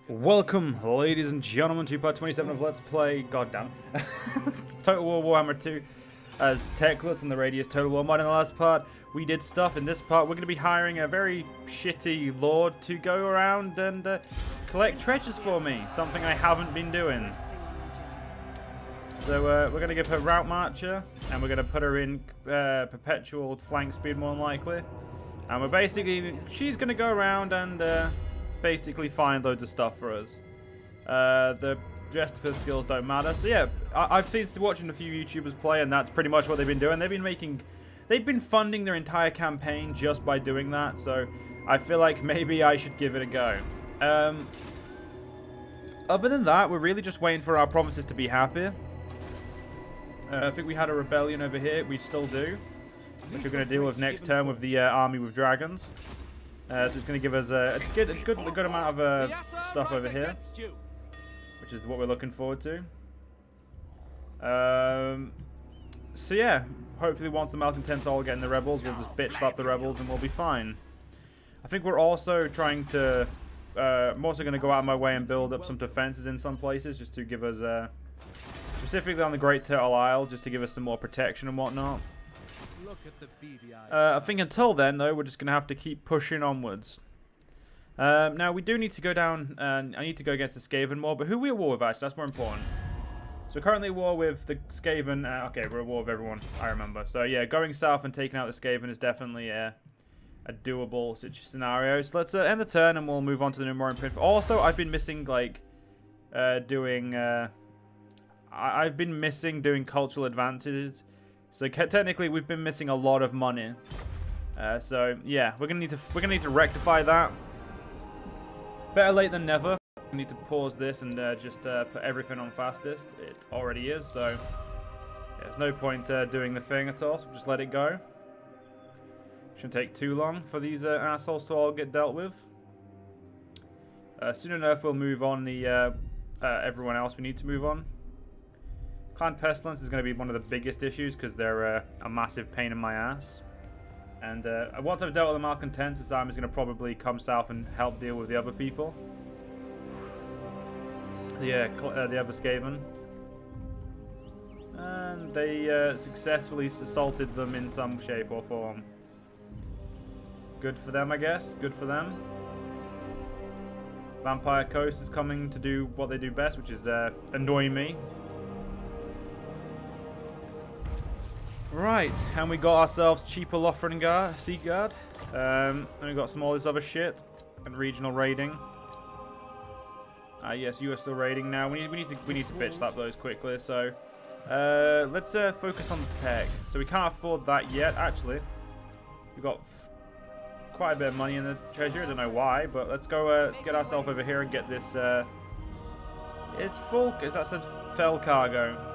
Welcome, ladies and gentlemen, to part 27 of Let's Play, goddamn, Total War Warhammer 2 as Teclis and the Radius Total War mod. In the last part, we did stuff. In this part, we're going to be hiring a very shitty lord to go around and collect treasures for me, something I haven't been doing. So we're going to give her Route Marcher, and we're going to put her in perpetual flank speed more than likely. And we're basically, she's going to go around and basically find loads of stuff for us. The rest of her skills don't matter. So yeah, I've been watching a few YouTubers play, and that's pretty much what they've been doing. They've been funding their entire campaign just by doing that. So I feel like maybe I should give it a go. Other than that, we're really just waiting for our provinces to be happy. I think we had a rebellion over here. We still do, which we're going to deal with next turn with the army with dragons. So it's going to give us a good amount of stuff over here, which is what we're looking forward to. So yeah, hopefully once the malcontents all get in the rebels, we'll just bitch slap the rebels and we'll be fine. I think we're also trying to, I'm also going to go out of my way and build up some defenses in some places just to give us, specifically on the Great Turtle Isle, just to give us some more protection and whatnot. I think until then, though, we're just going to have to keep pushing onwards. Now, we do need to go down, and I need to go against the Skaven more, but who are we at war with, actually? That's more important. So, we're currently at war with the Skaven. Okay, we're at war with everyone, I remember. So, yeah, going south and taking out the Skaven is definitely a doable scenario. So, let's end the turn, and we'll move on to the Numerian Print. Also, I've been missing, like, I've been missing doing cultural advantages. So technically, we've been missing a lot of money. So yeah, we're gonna need to rectify that. Better late than never. We need to pause this and just put everything on fastest. It already is, so yeah, there's no point doing the thing at all. So just let it go. Shouldn't take too long for these assholes to all get dealt with. Soon enough, we'll move on the everyone else we need to move on. Clan Pestilence is going to be one of the biggest issues because they're a massive pain in my ass. And once I've dealt with the malcontents, this army is going to probably come south and help deal with the other people. The other Skaven. And they successfully assaulted them in some shape or form. Good for them, I guess. Good for them. Vampire Coast is coming to do what they do best, which is annoy me. Right, and we got ourselves cheaper Lotharingar, Sea Guard, and we got some all this other shit, and regional raiding. Yes, you are still raiding now. We need to bitch slap those quickly. So let's focus on the tech. So we can't afford that yet. Actually, we've got quite a bit of money in the treasury. I don't know why, but let's go get ourselves over here and get this. It's full. That said fell cargo.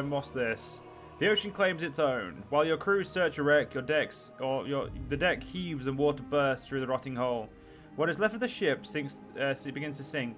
What's this? The ocean claims its own. While your crews search a wreck, the deck heaves and water bursts through the rotting hull. What is left of the ship begins to sink,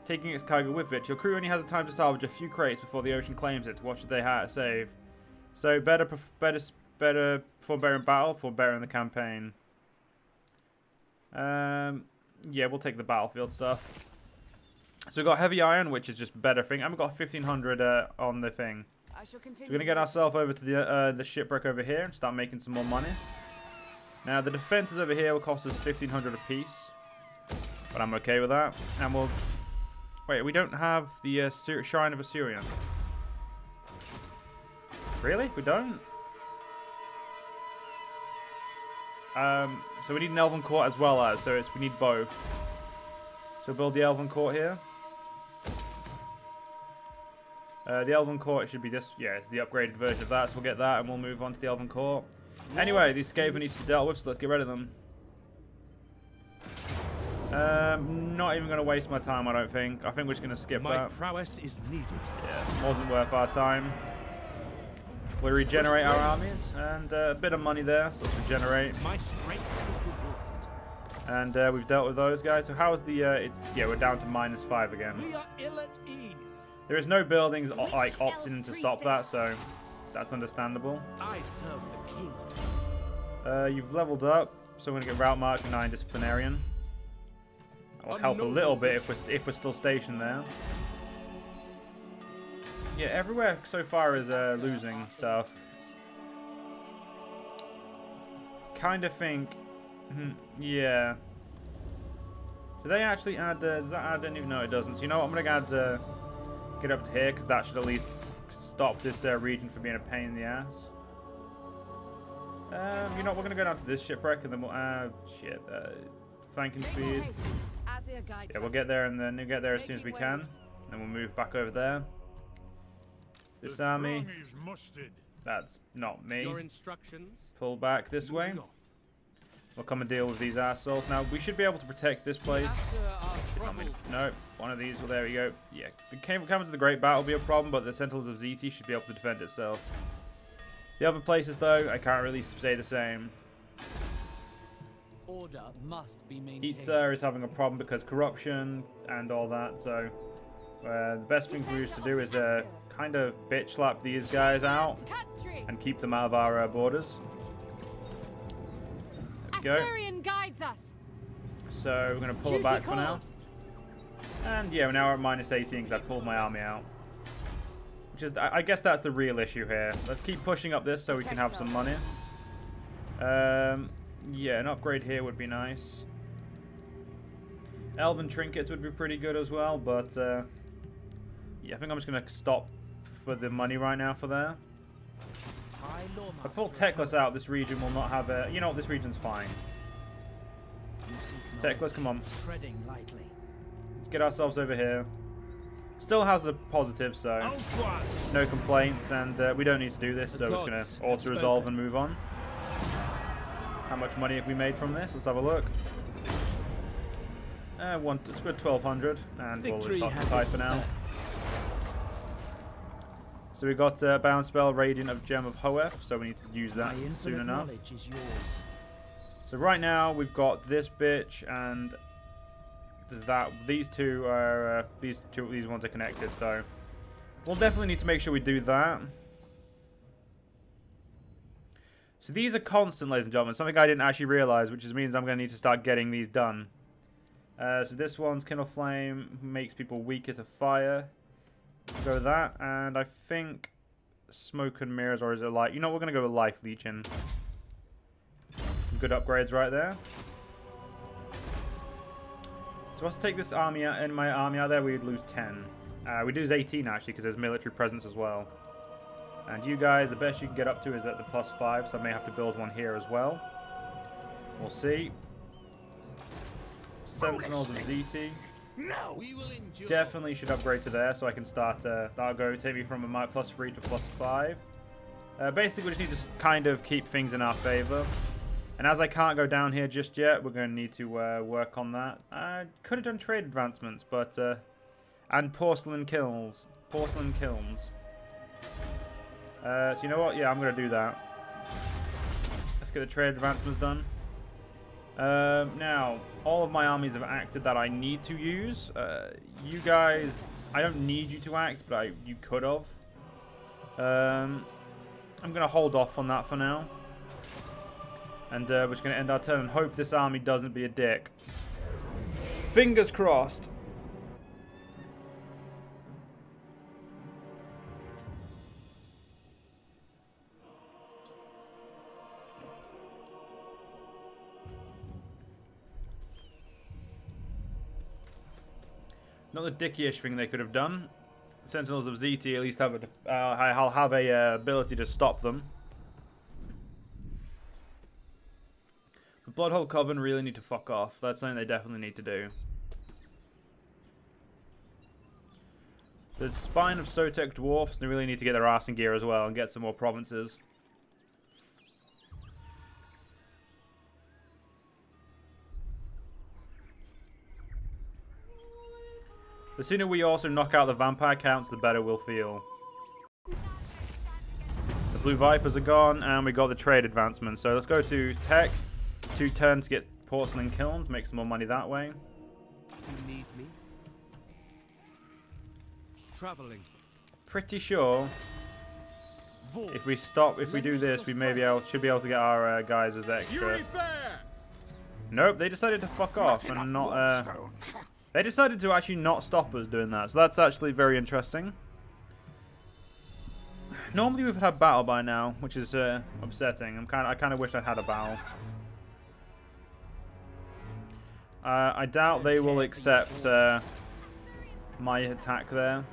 taking its cargo with it. Your crew only has the time to salvage a few crates before the ocean claims it. What should they save? So better perform better in battle, perform better in the campaign. Yeah, we'll take the battlefield stuff. So we've got heavy iron, which is just a better thing. And we've got 1,500 on the thing. So we're going to get ourselves over to the shipwreck over here and start making some more money. Now, the defenses over here will cost us 1,500 apiece. But I'm okay with that. And we'll... Wait, we don't have the Shrine of Assyrian. Really? We don't? So we need an Elven Court as well as. So we need both. So build the Elven Court here. The Elven Court should be this. Yeah, it's the upgraded version of that. So we'll get that and we'll move on to the Elven Court. Anyway, these Skaven need to be dealt with, so let's get rid of them. Not even going to waste my time, I don't think. I think we're just going to skip that. My prowess is needed. Yeah, more than worth our time. We'll regenerate our armies and a bit of money there, so let's regenerate. My strength. And we've dealt with those guys. So how's the? Yeah, we're down to -5 again. We are ill at ease. There is no buildings like opting to stop that, so that's understandable. I serve the king. You've leveled up. so we're going to get route march and 9 disciplinarian. That will help a little bit if we're still stationed there. Yeah, everywhere so far is losing stuff. Kind of think, yeah. Do they actually add? Does that add any? No, it doesn't. So you know what? I'm gonna add get up to here because that should at least stop this region from being a pain in the ass. You know, we're gonna go down to this shipwreck and then we'll flanking speed. Yeah, we'll get there and then we'll get there as soon as we can. Then we'll move back over there. This army. That's not me. Your instructions. Pull back this way. We'll come and deal with these assholes. Now, we should be able to protect this place. No, one of these. Well, there we go. Yeah, coming to the Great Battle will be a problem, but the Sentinels of ZT should be able to defend itself. The other places, though, I can't really say the same. Order must be maintained. Itza is having a problem because corruption and all that, so the best thing for us to do is kind of bitch slap these guys out and keep them out of our borders. Tyrion guides us. So we're going to pull it back for now. And yeah, we're now at minus 18 because I pulled my army out. Which is, I guess that's the real issue here. Let's keep pushing up this so we can have some money. Yeah, an upgrade here would be nice. Elven trinkets would be pretty good as well, but yeah, I think I'm just going to stop for the money right now for there. If I pull Teclis out, this region will not have a... You know what, this region's fine. Teclis, come on. Let's get ourselves over here. Still has a positive, so no complaints, and we don't need to do this, so we're just going to auto-resolve and move on. How much money have we made from this? Let's have a look. It's good 1,200, and we'll start the Typhoon now. So we got Bound Spell, Radiant of Gem of Hoeth, so we need to use that soon enough. So right now we've got this bitch and that. These two are these ones are connected, so we'll definitely need to make sure we do that. So these are constant, ladies and gentlemen. Something I didn't actually realize, which means I'm going to need to start getting these done. So this one's Kindle Flame, makes people weaker to fire. Go with that, and I think Smoke and Mirrors, or is it Light? You know, we're going to go with Life Legion. Some good upgrades right there. So let's take this army out, and my army out there, we'd lose 10. We'd lose 18 actually, because there's military presence as well. And you guys, the best you can get up to is at the +5, so I may have to build one here as well. We'll see. Sentinels of ZT. No. Definitely should upgrade to there so I can start. That'll go take me from a +3 to +5. Basically, we just need to kind of keep things in our favor. And as I can't go down here just yet, we're going to need to work on that. I could have done trade advancements, but and porcelain kilns. Porcelain kilns. So you know what? Yeah, I'm going to do that. Let's get the trade advancements done. Now, all of my armies have acted that I need to use. You guys, I don't need you to act, but you could have. I'm going to hold off on that for now. And we're just going to end our turn and hope this army doesn't be a dick. Fingers crossed. Not the dicky-ish thing they could have done. Sentinels of ZT at least have a, I'll have a ability to stop them. The Bloodhole Coven really need to fuck off. That's something they definitely need to do. The Spine of Sotek Dwarfs, they really need to get their ass in gear as well and get some more provinces. The sooner we also knock out the vampire counts, the better we'll feel. The Blue Vipers are gone, and we got the trade advancement. So let's go to Tech. 2 turns to get porcelain kilns, make some more money that way. You need me? Traveling. Pretty sure if we do this, we may be able, should be able to get our guys as extra. Nope, they decided to fuck off and not, they decided to actually not stop us doing that. So that's actually very interesting. Normally we've had battle by now, which is upsetting. I kind of wish I had a battle. I doubt they will accept my attack there.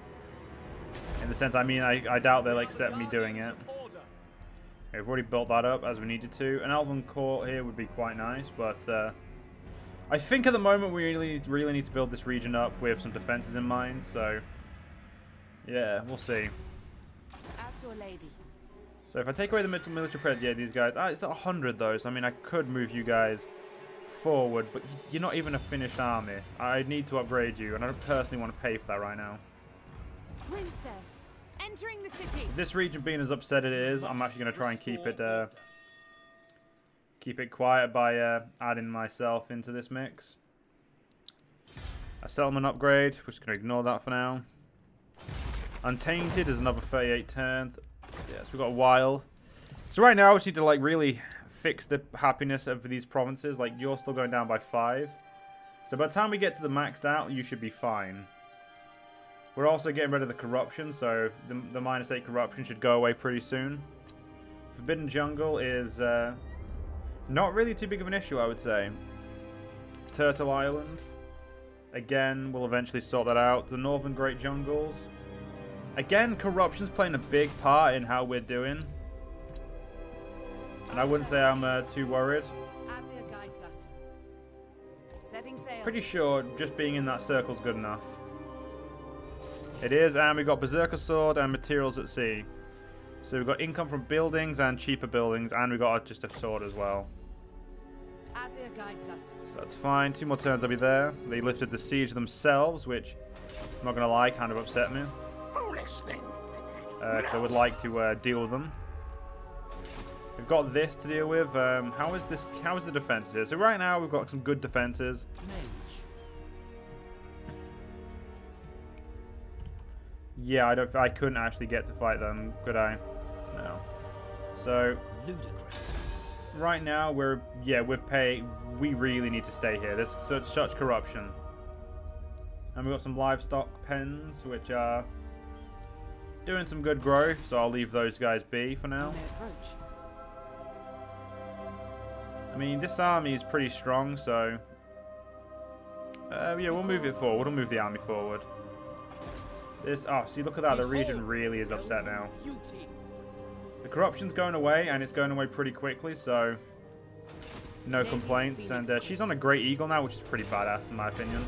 In the sense, I mean, I doubt they'll accept me doing it. We've already built that up as we needed to. An elven court here would be quite nice, but I think at the moment we really need to build this region up with some defenses in mind. So yeah, we'll see. So if I take away the military pred, yeah, these guys. It's 100 though, so I mean I could move you guys forward, but you're not even a finished army. I need to upgrade you, and I don't personally want to pay for that right now. Princess, entering the city. With this region being as upset it is, I'm actually going to try and keep it quiet by adding myself into this mix. A settlement upgrade. We're just going to ignore that for now. Untainted is another 38 turns. Yes, we've got a while. So right now, we just need to like really fix the happiness of these provinces. Like you're still going down by 5. So by the time we get to the maxed out, you should be fine. We're also getting rid of the corruption, so the -8 corruption should go away pretty soon. Forbidden Jungle is not really too big of an issue, I would say. Turtle Island. Again, we'll eventually sort that out. The Northern Great Jungles. Again, corruption's playing a big part in how we're doing. And I wouldn't say I'm too worried. Pretty sure just being in that circle's good enough. It is, and we've got Berserker Sword and materials at sea. So we've got income from buildings and cheaper buildings, and we've got just a sword as well. So that's fine. 2 more turns I'll be there. They lifted the siege themselves, which, I'm not going to lie, kind of upset me. Because I would like to deal with them. We've got this to deal with. How is the defense here? So right now we've got some good defenses. Yeah, I couldn't actually get to fight them, could I? No. So Ludicrous. Right now we're paying. We really need to stay here. There's such corruption. And we've got some livestock pens which are doing some good growth, so I'll leave those guys be for now. I mean, this army is pretty strong, so yeah, we'll move it forward. We'll move the army forward. See, look at that. The region really is upset now. The corruption's going away, and it's going away pretty quickly, so no complaints. And she's on a Great Eagle now, which is pretty badass in my opinion.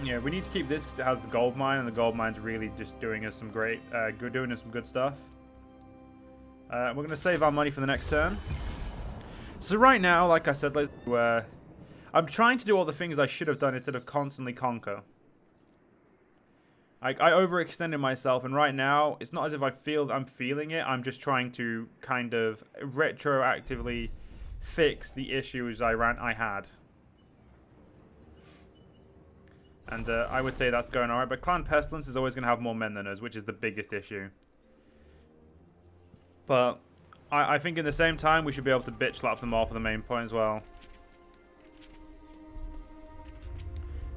Yeah, we need to keep this because it has the gold mine, and the gold mine's really just doing us some doing us some good stuff. We're going to save our money for the next turn. So right now, like I said, I'm trying to do all the things I should have done instead of constantly conquer. I overextended myself, and right now, it's not as if I'm feeling it. I'm just trying to kind of retroactively fix the issues I had. And I would say that's going alright, but Clan Pestilence is always going to have more men than us, which is the biggest issue. But I think in the same time, we should be able to bitch slap them off at the main point as well.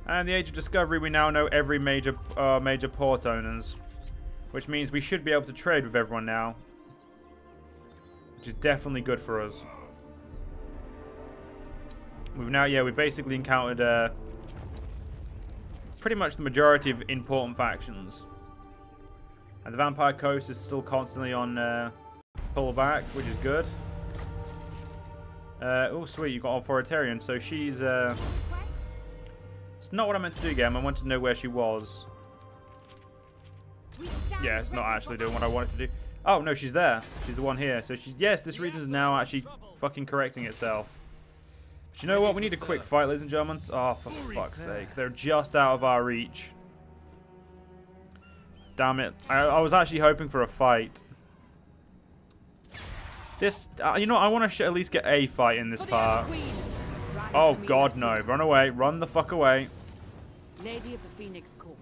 And the Age of Discovery, we now know every major port owners, which means we should be able to trade with everyone now, which is definitely good for us. We've basically encountered pretty much the majority of important factions, and the Vampire Coast is still constantly on pullback, which is good. Oh sweet, you got authoritarian, so she's it's not what I meant to do, game. I wanted to know where she was. Yeah, it's not actually doing what I wanted to do. Oh, no, she's there. She's the one here. So, yes, this region is now actually fucking correcting itself. But you know what? We need a quick fight, ladies and gentlemen. Oh, for fuck's sake. They're just out of our reach. Damn it. I was actually hoping for a fight. This, you know, I want to at least get a fight in this part. Oh, God, no. Run away. Run the fuck away. Lady of the Phoenix Court.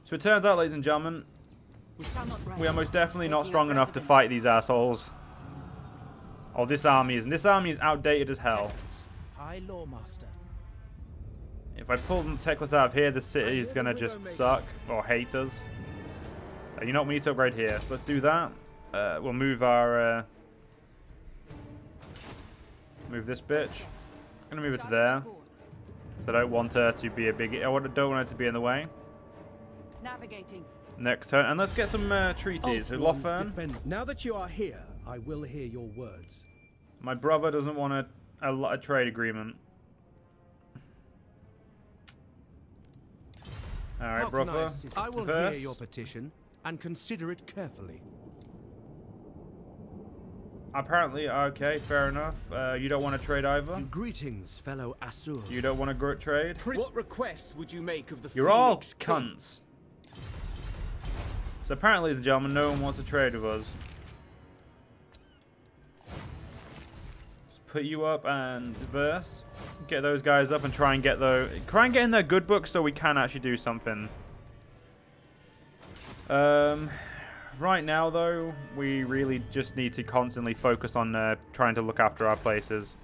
So it turns out, ladies and gentlemen, we are most definitely not strong enough to fight these assholes. Oh, this army is outdated as hell. Teclis, High Loremaster. If I pull the Teclis out of here, the city is gonna just suck or hate us. You know what? We need to upgrade here. So let's do that. We'll move our move this bitch. I'm gonna move it to there. So I don't want her to be a big. I don't want her to be in the way. Navigating. Next turn, and let's get some treaties. Lothern. Now that you are here, I will hear your words. My brother doesn't want a trade agreement. All right, brother. I will hear your petition and consider it carefully. Apparently, okay, fair enough. You don't want to trade either. Greetings, fellow Asur. You don't want to trade. What requests would you make of the You're all Phoenix cunts. So apparently, ladies and gentlemen, no one wants to trade with us. Let's put you up and verse. Get those guys up and try and get in their good books so we can actually do something. Right now, though, we really just need to constantly focus on trying to look after our places.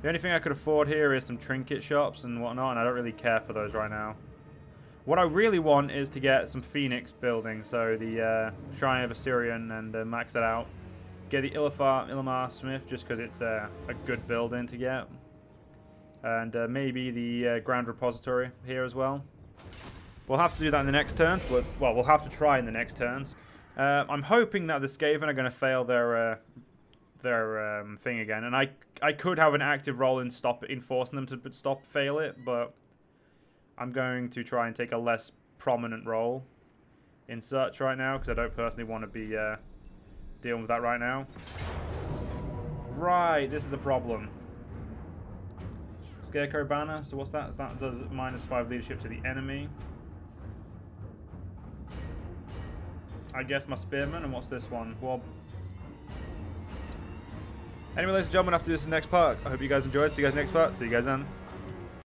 The only thing I could afford here is some trinket shops and whatnot, and I don't really care for those right now. What I really want is to get some Phoenix buildings, so the Shrine of Assyrian, and max it out. Get the Illimar Smith, just because it's a good building to get. And maybe the Grand Repository here as well. We'll have to do that in the next turn, so we'll have to try in the next turns. I'm hoping that the Skaven are going to fail their thing again, and I could have an active role in forcing them to fail it, but I'm going to try and take a less prominent role in such right now, because I don't personally want to be dealing with that right now. Right, this is a problem. Scarecrow banner, so what's that? That does -5 leadership to the enemy. I guess my spearman, and what's this one? Wob. Anyway, ladies and gentlemen, after this next part, I hope you guys enjoyed. See you guys next part. See you guys then.